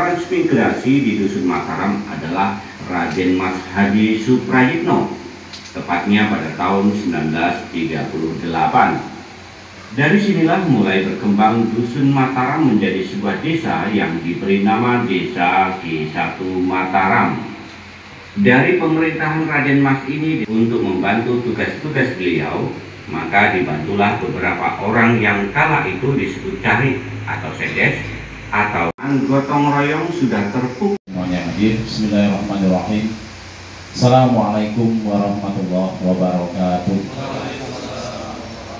transmigrasi di Dusun Mataram adalah Raden Mas Hadi Suprayitno, tepatnya pada tahun 1938. Dari sinilah mulai berkembang Dusun Mataram menjadi sebuah desa yang diberi nama Desa G1 Mataram. Dari pemerintahan Raden Mas ini untuk membantu tugas-tugas beliau, maka dibantulah beberapa orang yang kala itu disebut carik atau sedes atau gotong royong sudah terpuk. Semuanya hadir. Bismillahirrahmanirrahim. Assalamualaikum warahmatullahi wabarakatuh.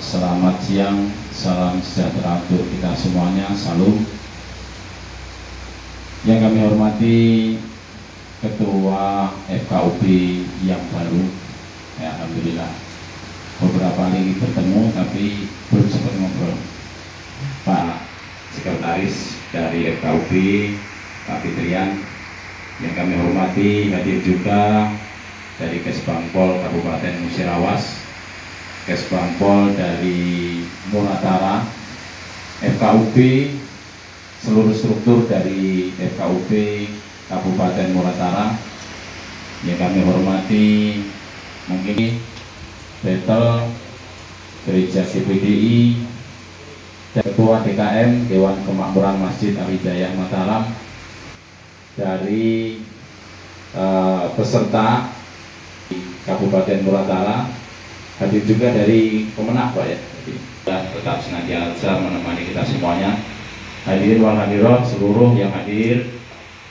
Selamat siang, salam sejahtera untuk kita semuanya. Salam. Yang kami hormati Ketua FKUB yang baru, ya, alhamdulillah beberapa kali bertemu tapi belum sempat ngobrol. Pak Sekretaris dari FKUB, Pak Fitrian, yang kami hormati, hadir juga dari Kesbangpol Kabupaten Musirawas, Kesbangpol dari Muratara, FKUB, seluruh struktur dari FKUB Kabupaten Muratara yang kami hormati, mungkin Betel Gereja GPDI, Ketua DKM Dewan Kemakmuran Masjid Al-Hidayah Mataram, dari peserta Kabupaten Muratara, hadir juga dari Kemenak, Pak, ya. Tetap senantiasa menemani kita semuanya. Hadirin wal hadirat seluruh yang hadir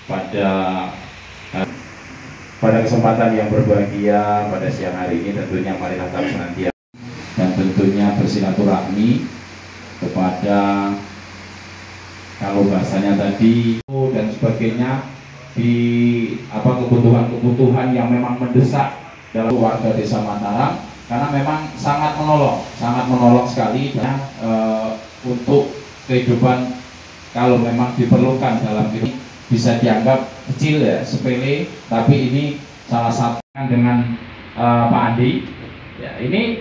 pada kesempatan yang berbahagia pada siang hari ini, tentunya mari tetap senantiasa dan tentunya bersilaturahmi kepada, kalau bahasanya tadi dan sebagainya, di kebutuhan-kebutuhan yang memang mendesak dalam warga Desa Mataram, karena memang sangat menolong sekali dan untuk kehidupan, kalau memang diperlukan dalam hidup, bisa dianggap kecil, ya, sepele, tapi ini salah satu dengan Pak Andi, ya, ini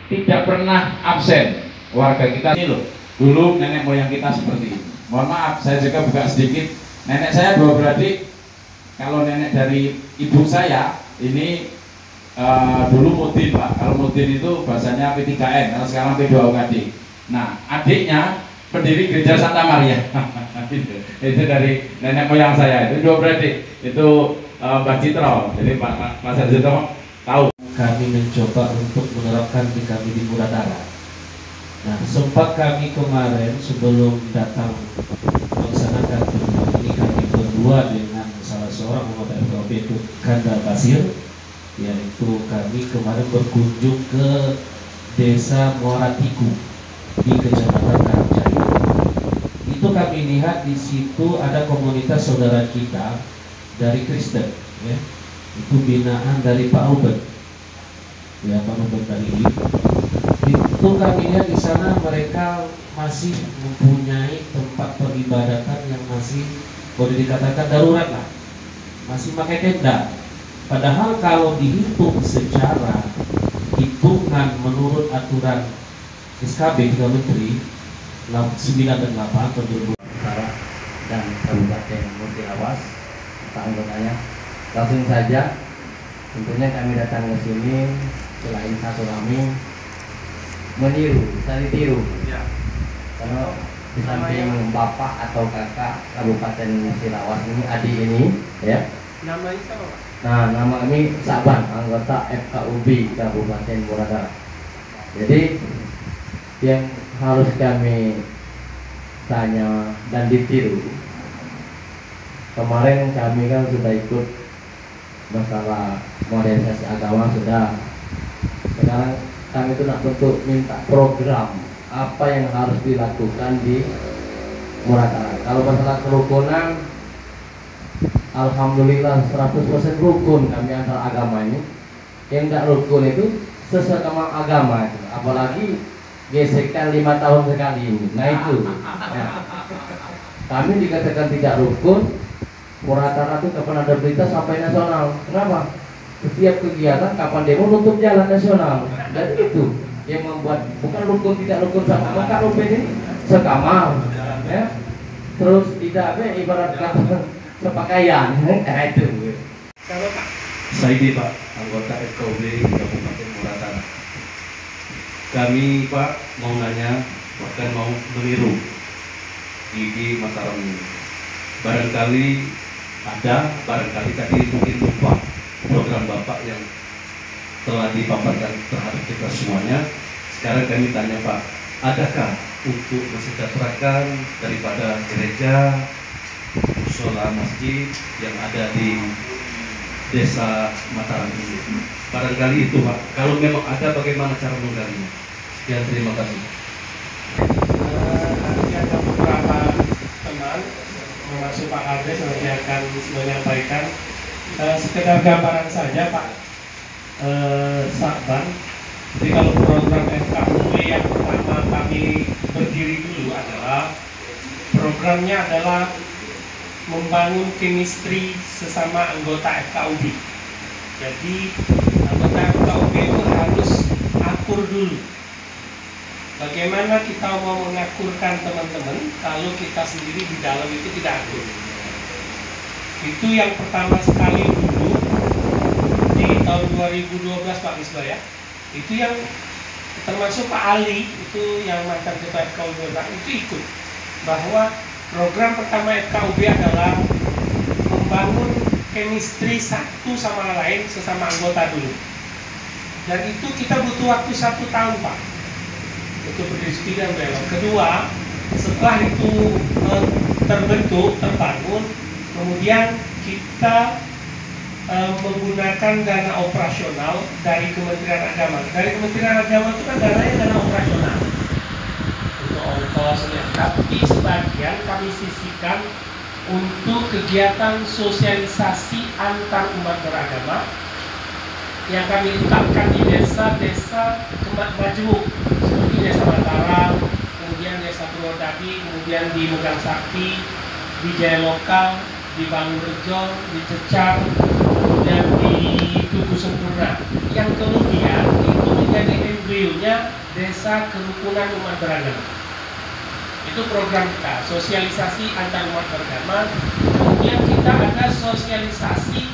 tidak pernah absen warga kita ini loh. Dulu nenek moyang kita seperti ini. Mohon maaf, saya juga buka sedikit. Nenek saya 2 beradik. Kalau nenek dari ibu saya ini dulu Mudin, Pak. Kalau Mudin itu bahasanya P3N, kalau sekarang P2UKD. Nah, adiknya pendiri Gereja Santa Maria. Itu dari nenek moyang saya. Itu 2 beradik. Itu Mbak Citro. Jadi Pak Sarjito tahu. Kami mencoba untuk menerapkan di kami di Muratara. Nah, sempat kami kemarin sebelum datang melaksanakan pertemuan ini, kami berdua dengan salah seorang anggota FKUB itu Kanda Basir, yaitu kami kemarin berkunjung ke Desa Muaratiku di Kecamatan Karangcari. Itu kami lihat di situ ada komunitas saudara kita dari Kristen, ya. Itu binaan dari Pak Ruben, ya, Pak Ruben dari itu kami lihat di sana mereka masih mempunyai tempat peribadatan yang masih boleh dikatakan darurat lah, masih pakai tenda. Padahal kalau dihitung secara hitungan menurut aturan SKB 3 Menteri 9 dan 8 tahun 2000 dan Kabupaten Musirawas, Pak anggotanya, langsung saja tentunya kami datang ke sini selain satu kami tiru, ya. Karena di samping bapak atau kakak Kabupaten Musirawas ini, adik ini, ya. Namanya siapa, Pak? Nah, nama ini Saban, anggota FKUB Kabupaten Muratara. Jadi yang harus kami tanya dan ditiru, kemarin kami kan sudah ikut masalah modernisasi agama sudah. Sekarang kami itu nak bentuk minta program apa yang harus dilakukan di Muratara. Kalau masalah kerukunan, alhamdulillah 100% rukun kami antar agama ini. Yang tidak rukun itu sesama agama, apalagi gesekan 5 tahun sekali ini. Nah itu, ya. Kami dikatakan tidak rukun. Muratara itu kapan ada berita sampai nasional. Kenapa? Setiap kegiatan kapan demo nutup jalan nasional. Dan itu yang membuat bukan rukun tidak rukun sama, maka rukun ini sekamar, ya. Terus di kita ibarat kata sepakaian. Nah itu. Kalau Pak. Saya ini Pak, anggota FKUB Kabupaten Muratara. Kami Pak mau nanya, bahkan mau meniru di Mataram ini. Barangkali ada, barangkali tadi mungkin lupa program Bapak yang telah dipaparkan terhadap kita semuanya. Sekarang kami tanya Pak, adakah untuk mensejahterakan daripada gereja, musola, masjid yang ada di Desa Mataram ini? Barangkali itu Pak, kalau memang ada bagaimana cara menggalinya? Sekian, terima kasih. Nanti ada beberapa teman termasuk Pak Kades nanti akan menyampaikan sekedar gambaran saja Pak Sakban. Jadi kalau program FKUB yang pertama kami berdiri dulu adalah programnya adalah membangun chemistry sesama anggota FKUB. Jadi anggota FKUB itu harus akur dulu. Bagaimana kita mau mengakurkan teman-teman kalau kita sendiri di dalam itu tidak akur? Itu yang pertama sekali dulu di tahun 2012 Pak Misbah ya. Itu yang termasuk Pak Ali itu yang mantan ketua FKUB itu ikut bahwa program pertama FKUB adalah membangun chemistry satu sama lain sesama anggota dulu. Dan itu kita butuh waktu 1 tahun Pak untuk berdiskusi dan dialog. Kedua, setelah itu terbentuk, terbangun, kemudian kita menggunakan dana operasional dari Kementerian Agama. Dari Kementerian Agama itu kan dananya dana operasional untuk ongkosnya, tapi sebagian kami sisihkan untuk kegiatan sosialisasi antar umat beragama yang kami letakkan di desa-desa majemuk seperti Desa Mataram, kemudian Desa Purwodadi, kemudian di Megang Sakti, di Jaya Lokal, di Bangurejo, di Cecar, dan di Tugu Sempurna. Yang kemudian itu menjadi embrio-nya Desa Kerukunan Umat Beragama. Itu program kita, sosialisasi antar umat beragama. Kemudian kita ada sosialisasi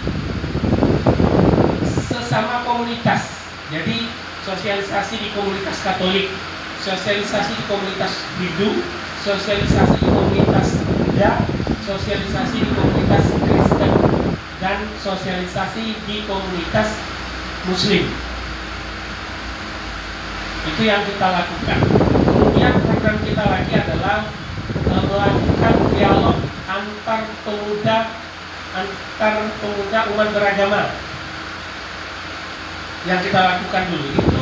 sesama komunitas. Jadi sosialisasi di komunitas Katolik, sosialisasi di komunitas Hindu, sosialisasi di komunitas Buddha, sosialisasi di komunitas Kristen, dan sosialisasi di komunitas Muslim. Itu yang kita lakukan. Kemudian program kita lagi adalah melakukan dialog antar pemuda umat beragama. Yang kita lakukan dulu itu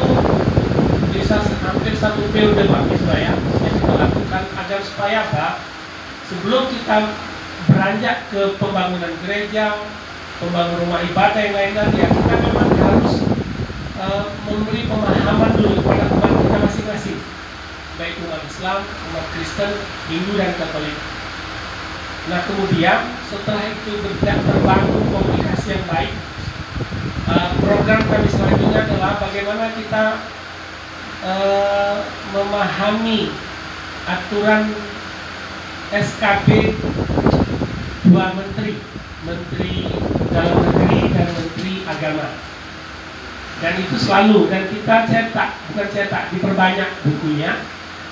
bisa hampir 1 periode Pak Misbah ya, yang kita lakukan agar supaya apa? Sebelum kita beranjak ke pembangunan gereja, pembangunan rumah ibadah yang lain-lain, ya kita memang harus memberi pemahaman dulu kepada umat kita masing-masing, baik umat Islam, umat Kristen, Hindu dan Katolik. Nah kemudian setelah itu terbangun komunikasi yang baik, program kami selanjutnya adalah bagaimana kita memahami aturan SKB 2 menteri, Menteri Dalam Negeri dan Menteri Agama. Dan itu selalu, dan kita diperbanyak bukunya,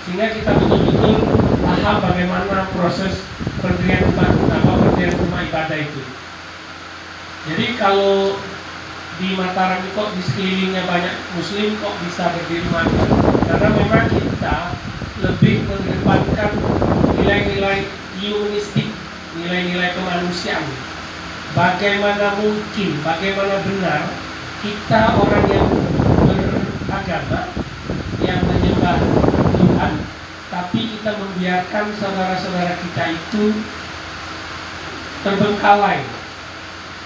sehingga kita betul-betul paham bagaimana proses pendirian rumah ibadah itu. Jadi kalau di Mataram kok di sekelilingnya banyak Muslim kok bisa berdiri mantap, karena memang kita lebih mengedepankan nilai-nilai humanistik, nilai-nilai kemanusiaan. Bagaimana mungkin, bagaimana benar kita orang yang beragama, yang menyembah Tuhan, tapi kita membiarkan saudara-saudara kita itu terbengkalai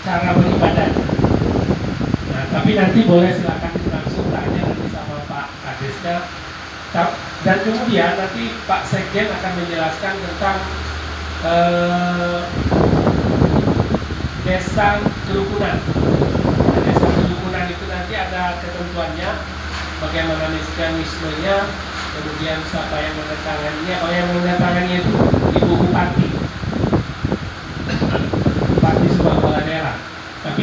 cara beribadah. Nah, tapi nanti boleh silakan langsung tanya nanti sama Pak Kadesnya. Dan kemudian nanti Pak Sekjen akan menjelaskan tentang desa kerukunan. Desa kerukunan itu nanti ada ketentuannya, bagaimana mekanismenya, kemudian siapa yang menandatangani. Oh, yang menandatangani itu Ibu Bupati.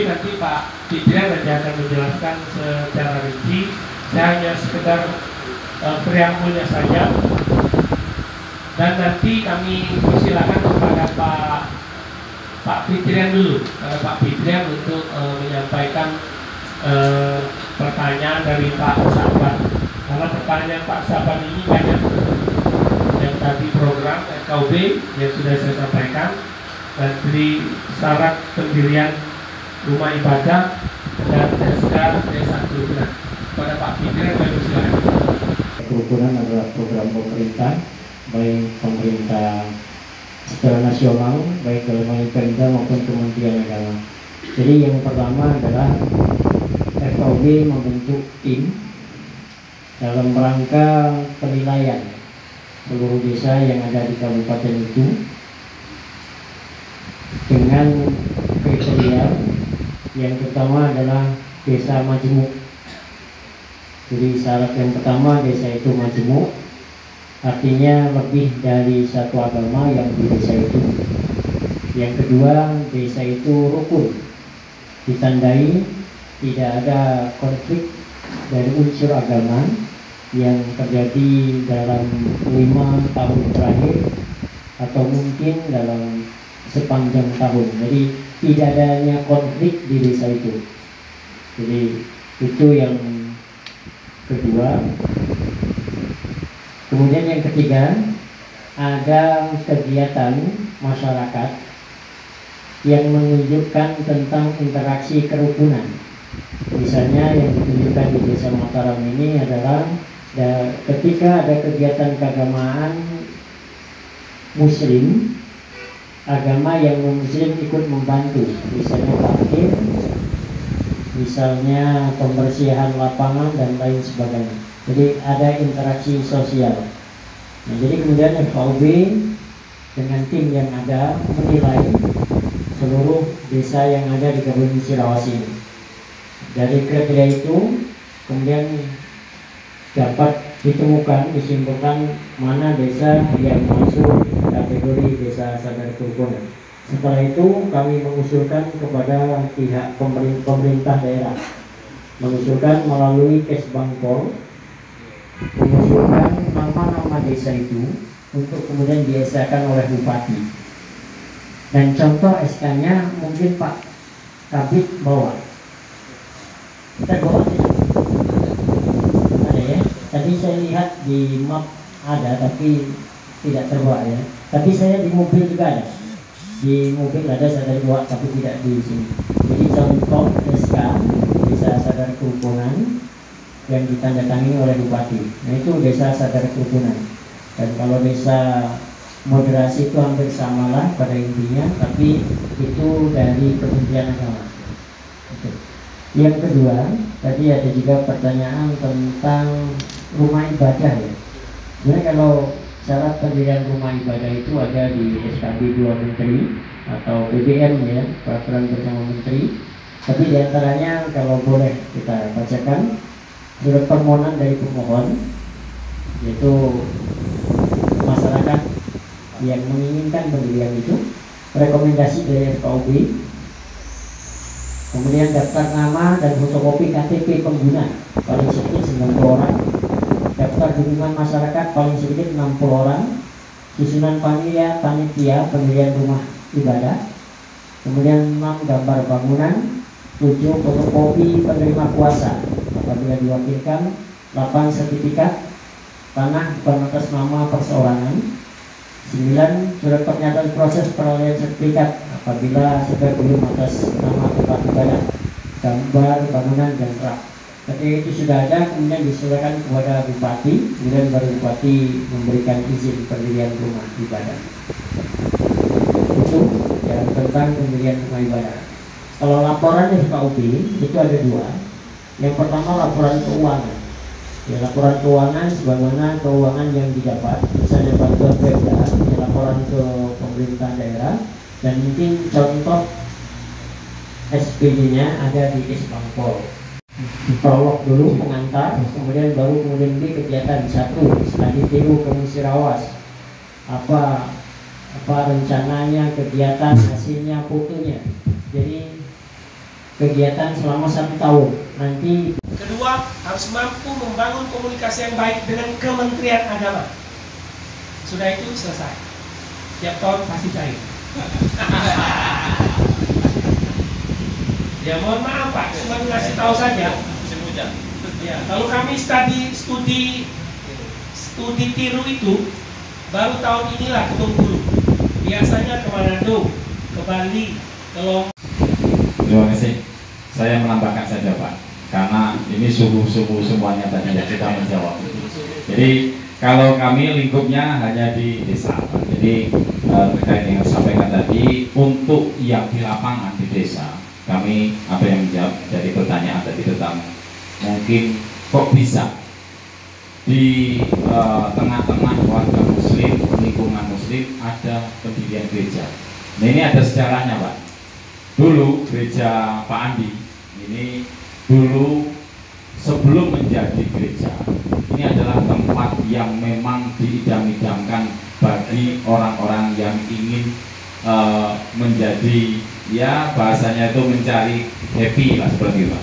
lebih nanti Pak Fitria nanti akan menjelaskan secara rinci. Saya hanya sekedar preambulnya saja. Dan nanti kami persilakan kepada Pak Fitrian dulu, Pak Fitrian untuk menyampaikan pertanyaan dari Pak Saban. Karena pertanyaan Pak Saban ini banyak. Yang tadi program RKUB yang sudah saya sampaikan, dan dari syarat pendirian rumah ibadah dan SK Desa Kerukunan. Pada Pak Fitrian kami persilakan. Kerukunan adalah program pemerintah, baik pemerintah secara nasional, baik dalam Pemda maupun Kementerian Agama. Jadi yang pertama adalah FKUB membentuk tim dalam rangka penilaian seluruh desa yang ada di kabupaten itu dengan kriteria yang pertama adalah desa majemuk. Jadi syarat yang pertama desa itu majemuk, artinya lebih dari satu agama yang di desa itu. Yang kedua, desa itu rukun, ditandai tidak ada konflik dari unsur agama yang terjadi dalam 5 tahun terakhir atau mungkin dalam sepanjang tahun. Jadi tidak adanya konflik di desa itu. Jadi itu yang kedua. Kemudian yang ketiga, ada kegiatan masyarakat yang menunjukkan tentang interaksi kerukunan. Misalnya yang ditunjukkan di Desa Mataram ini adalah ketika ada kegiatan keagamaan muslim, agama yang muslim ikut membantu, misalnya takbir, misalnya pembersihan lapangan dan lain sebagainya. Jadi ada interaksi sosial. Nah, jadi kemudian FKUB dengan tim yang ada menilai seluruh desa yang ada di Kabupaten Cirawas ini. Dari kriteria itu kemudian dapat ditemukan, disimpulkan mana desa yang masuk kategori desa sadar kerukunan. Setelah itu kami mengusulkan kepada pihak pemerintah daerah, mengusulkan melalui Kesbangpol, mengusulkan nama-nama desa itu untuk kemudian diesakan oleh bupati. Dan contoh SK-nya mungkin Pak Kabit bawa. Kita bawa ada ya. Tadi saya lihat di map ada tapi tidak terbawa ya. Tapi saya di mobil juga ada. Di mobil ada sadar bawa tapi tidak di sini. Jadi contoh SK Desa Sadar Kerukunan yang ditandatangani oleh bupati. Nah itu desa sadar kerukunan. Dan kalau desa moderasi itu hampir samalah pada intinya, tapi itu dari Kementerian Agama. Yang kedua, tadi ada juga pertanyaan tentang rumah ibadah ya. Sebenarnya kalau syarat pendirian rumah ibadah itu ada di SKB 2 Menteri atau BBM ya, peraturan bersama Menteri. Tapi diantaranya kalau boleh kita bacakan surat permohonan dari pemohon, yaitu masyarakat yang menginginkan pendirian itu, rekomendasi dari FKUB, kemudian daftar nama dan fotokopi KTP pengguna paling sedikit 90 orang, daftar dukungan masyarakat paling sedikit 60 orang, susunan panitia pendirian rumah ibadah, kemudian 6 gambar bangunan, 7 fotokopi penerima kuasa apabila diwakilkan, 8 sertifikat tanah bukan atas nama perseorangan, 9 surat pernyataan proses peralihan sertifikat apabila sudah belum atas nama tempat ibadah, gambar bangunan dan rak. Ketika itu sudah ada, kemudian diserahkan kepada bupati, kemudian baru bupati memberikan izin pendirian rumah ibadah. Itu yang tentang pendirian rumah ibadah. Kalau laporan FKUB itu ada 2. Yang pertama laporan keuangan. Ya, laporan keuangan sebagaimana keuangan yang didapat, misalnya bantuan Pemda, ya, laporan ke pemerintah daerah, dan mungkin contoh SPD-nya ada di Kesbangpol. Prolog dulu pengantar, kemudian di kegiatan 1 studi tiru ke Cirawas. Apa rencananya, kegiatan, hasilnya, fotonya. Jadi kegiatan selama 1 tahun. Nanti kedua, harus mampu membangun komunikasi yang baik dengan Kementerian Agama. Sudah itu selesai. Tiap tahun pasti cair. Ya mohon maaf Pak, cuma ngasih tahu saja. Ya, kalau kami studi tiru itu baru tahun inilah ke Bengkulu. Biasanya ke Manado, ke Bali, ke Lombok. Terima kasih. Saya menambahkan saja Pak, karena ini suhu-suhu semuanya tadi yang kita menjawab. Jadi kalau kami lingkupnya hanya di desa Pak. Jadi terkait dengan sampaikan tadi, untuk yang di lapangan di desa, kami apa yang menjawab dari pertanyaan tadi tentang mungkin kok bisa di tengah-tengah warga muslim, lingkungan muslim ada pendirian gereja. Nah ini ada sejarahnya Pak. Dulu gereja Pak Andi ini dulu sebelum menjadi gereja, ini adalah tempat yang memang diidam-idamkan bagi orang-orang yang ingin menjadi, ya bahasanya itu mencari happy lah seperti itu Pak.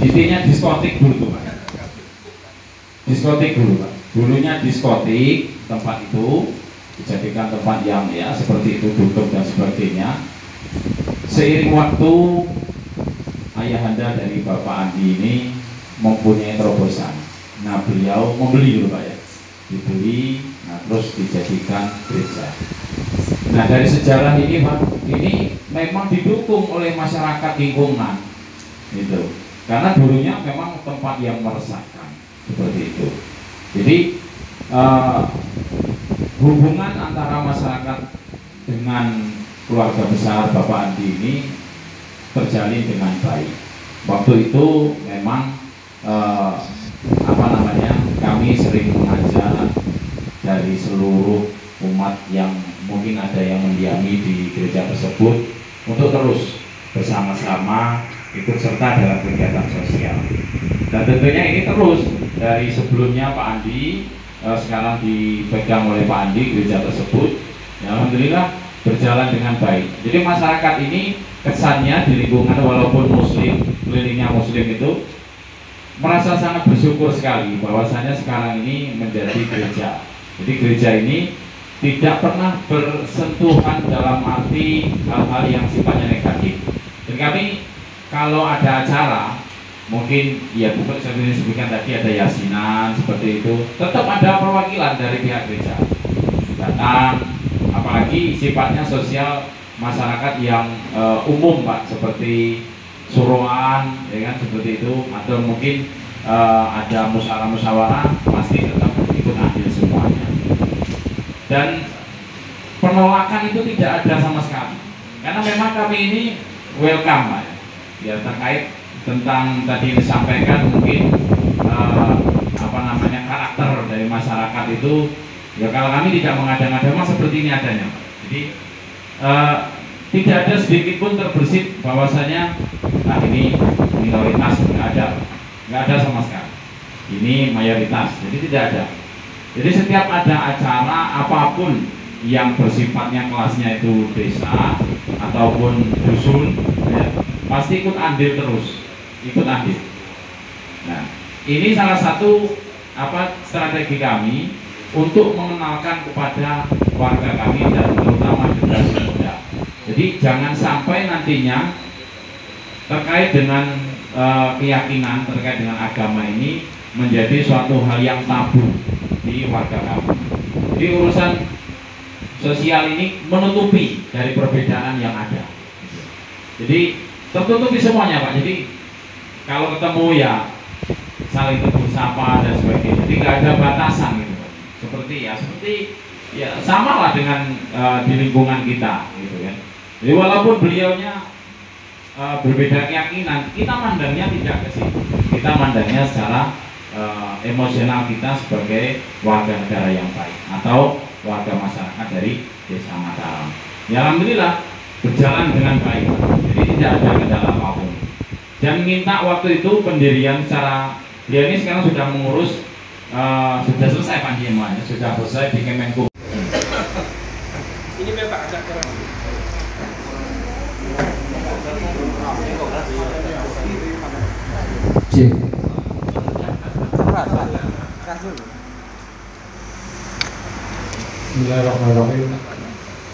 Intinya diskotik dulu tuh Pak. Diskotik dulu Pak. Dulunya diskotik, tempat itu dijadikan tempat yang ya seperti itu, tutup dan sebagainya. Seiring waktu, ayahanda dari Bapak Andi ini mempunyai terobosan. Nah beliau membeli dulu Pak ya, dibeli, nah terus dijadikan gereja. Nah dari sejarah ini Pak, ini memang didukung oleh masyarakat lingkungan, gitu. Karena dulunya memang tempat yang meresahkan seperti itu. Jadi hubungan antara masyarakat dengan keluarga besar Bapak Andi ini terjalin dengan baik. Waktu itu memang kami sering mengajar dari seluruh umat yang mungkin ada yang mendiami di gereja tersebut untuk terus bersama-sama ikut serta dalam kegiatan sosial. Dan tentunya ini terus dari sebelumnya Pak Andi, sekarang dipegang oleh Pak Andi gereja tersebut, ya, alhamdulillah berjalan dengan baik. Jadi masyarakat ini kesannya di lingkungan walaupun muslim, kelilingnya muslim itu merasa sangat bersyukur sekali bahwasanya sekarang ini menjadi gereja. Jadi gereja ini tidak pernah bersentuhan dalam arti hal-hal yang sifatnya negatif. Dan kami kalau ada acara, mungkin ya bukan seperti disebutkan tadi ada yasinan seperti itu, tetap ada perwakilan dari pihak gereja datang, apalagi sifatnya sosial masyarakat yang umum Pak, seperti suruhan, ya kan, seperti itu, atau mungkin ada musyawarah pasti tetap ikut ambil semuanya. Dan penolakan itu tidak ada sama sekali, karena memang kami ini welcome Pak. Ya terkait tentang tadi disampaikan mungkin karakter dari masyarakat itu, ya kalau kami tidak mengada-ngada memang seperti ini adanya Pak. Jadi tidak ada sedikit pun terbersit bahwasanya ini minoritas, nggak ada sama sekali. Ini mayoritas, jadi tidak ada. Jadi setiap ada acara apapun yang bersifatnya kelasnya itu desa ataupun dusun, ya, pasti ikut andil terus, ikut andil. Nah, ini salah satu strategi kami untuk mengenalkan kepada warga kami dan terutama generasi muda. Jadi jangan sampai nantinya terkait dengan keyakinan, terkait dengan agama ini menjadi suatu hal yang tabu di warga kami. Jadi urusan sosial ini menutupi dari perbedaan yang ada. Jadi tertutupi semuanya Pak. Jadi kalau ketemu ya saling tegur sapa dan sebagainya. Jadi nggak ada batasan gitu Pak. Seperti ya sama lah dengan di lingkungan kita gitu kan. Jadi walaupun beliaunya berbeda keyakinan, kita mandangnya tidak ke situ. Kita mandangnya secara emosional kita sebagai warga negara yang baik atau warga masyarakat dari Desa Mataram. Ya alhamdulillah berjalan dengan baik. Jadi tidak ada kendala apapun. Dan minta waktu itu pendirian secara, dia ini sekarang sudah mengurus sudah selesai panjiannya, sudah selesai di Kemenku. Ini memang agak keras. Bismillahirrahmanirrahim.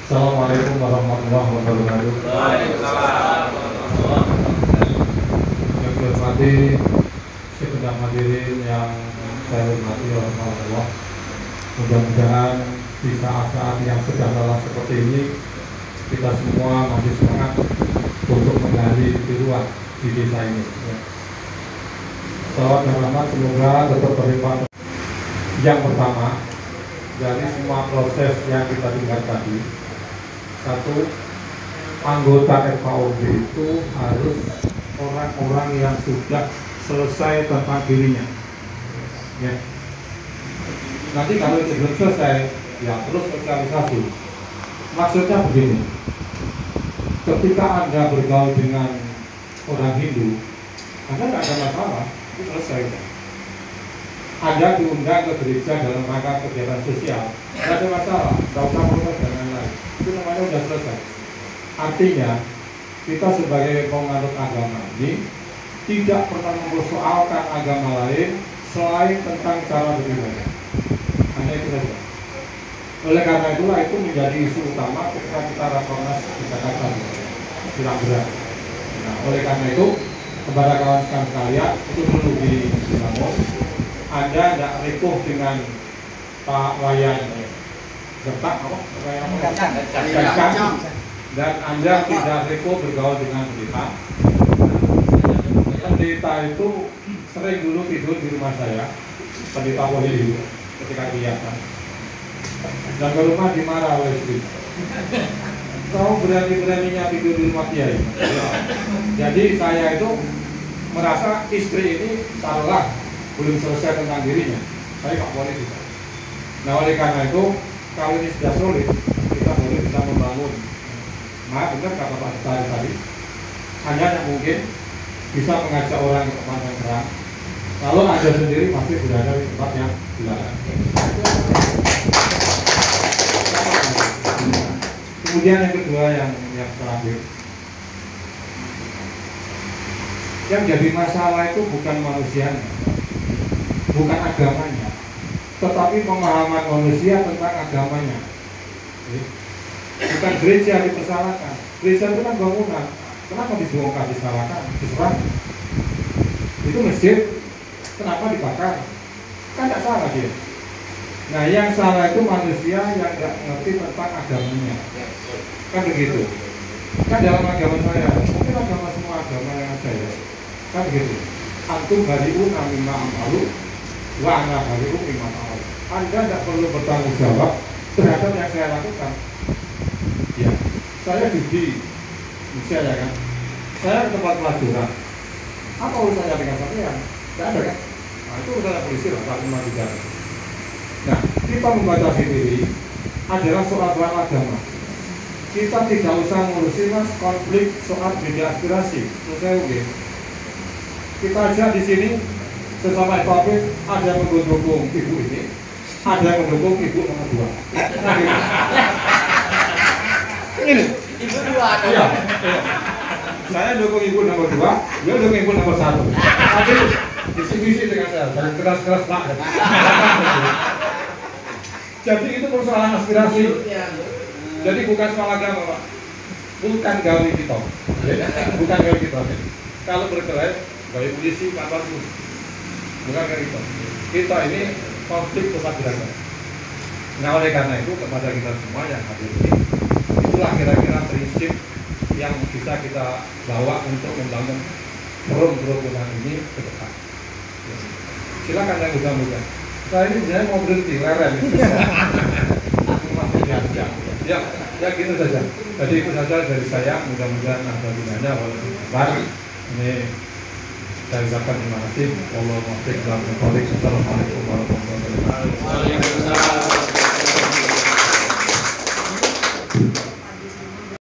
Assalamualaikum warahmatullahi wabarakatuh. Waalaikumsalam. Yang saya hormati segenap hadirin yang saya hormati Allah. Mudah-mudahan di saat-saat yang sedang lelah seperti ini kita semua masih semangat untuk menggali tiruan di desa ini. Salawat dan rahmat semoga tetap berlimpah. Yang pertama, dari semua proses yang kita dengar tadi, satu, anggota FKOB itu harus orang-orang yang sudah selesai tentang dirinya. Ya. Nanti kalau itu belum selesai, ya terus sosialisasi. Maksudnya begini, ketika Anda bergaul dengan orang Hindu, Anda nggak ada masalah, itu selesai. Anda diundang ke gereja dalam rangka kegiatan sosial, tidak ada masalah, tidak usah protes dan lain-lain. Itu namanya sudah selesai. Artinya, kita sebagai penganut agama ini tidak pernah mempersoalkan agama lain selain tentang cara beribadah. Hanya itu saja. Oleh karena itulah itu menjadi isu utama ketika kita rakornas di Jakarta, tidak berat. Nah, oleh karena itu, kepada kawan-kawan sekalian, itu perlu dibangun. Anda tidak rekuh dengan Pak Wayan Gertak, dan Anda tidak rekuh bergaul dengan pendeta. Pendeta itu sering dulu tidur di rumah saya, pendeta Wahyu, ketika kegiatan. Dan ke rumah dimarah oleh istri. Kau berani-beraninya tidur di rumah kiai. Jadi saya itu merasa istri ini taruhlah belum selesai tentang dirinya, saya nggak boleh juga. Nah, oleh karena itu, kalau ini sudah solid, kita baru bisa membangun. Nah, benar kata Pak Setari tadi, hanya yang mungkin bisa mengajak orang ke tempat yang terang. Kalau Anda sendiri pasti berada di tempat yang dilarang. Kemudian yang kedua yang terakhir, yang jadi masalah itu bukan manusianya, bukan agamanya, tetapi pemahaman manusia tentang agamanya. Bukan gereja dipersalahkan. Gereja itu kan bangunan. Kenapa dibongkar, disalahkan, diserang? Itu masjid, kenapa dibakar? Kan tidak salah dia. Nah, yang salah itu manusia yang tidak mengerti tentang agamanya. Kan begitu. Kan dalam agama saya, mungkin agama semua agama yang ada ya. Kan begitu. Antum bari'un mimma amalu wa ana bari'un mimma ta'ala. Anda tidak perlu bertanggung jawab terhadap yang saya lakukan. Ya, saya judi, misalnya kan, saya ke tempat pelajaran. Apa urusannya dengan sampean? Tidak ada kan? Nah, itu urusannya polisi lah, Pak Imam Bicara. Nah, kita membatasi diri adalah soal agama. Kita tidak usah ngurusin mas konflik soal beda aspirasi. Menurut saya oke. Kita ajak di sini sesama topik, ada yang mendukung ibu ini, ada yang mendukung ibu nomor 2. Ini Ibu 2 iya. Saya dukung ibu nomor 2, dia dukung ibu nomor 1. Tapi visi-visi dengan saya, jangan keras-keras Pak. Jadi itu persoalan aspirasi. Jadi bukan soal agama Pak, bukan gawe kita, bukan gawe kita. Kalau berkelahi, gawe polisi, kantor bukan gawe kita. Kita ini konflik pusat gerakan. Nah, oleh karena itu kepada kita semua yang hadir ini, itulah kira-kira prinsip yang bisa kita bawa untuk membangun forum kerukunan ini ke depan. Silakan yang mudah-mudah. Saya ini sebenarnya mau berhenti leren. Masih jam. Ya gitu saja. Jadi itu saja dari saya. Mudah-mudahan ada gunanya. Baru ini saya ucapkan terima kasih. Assalamualaikum warahmatullahi wabarakatuh.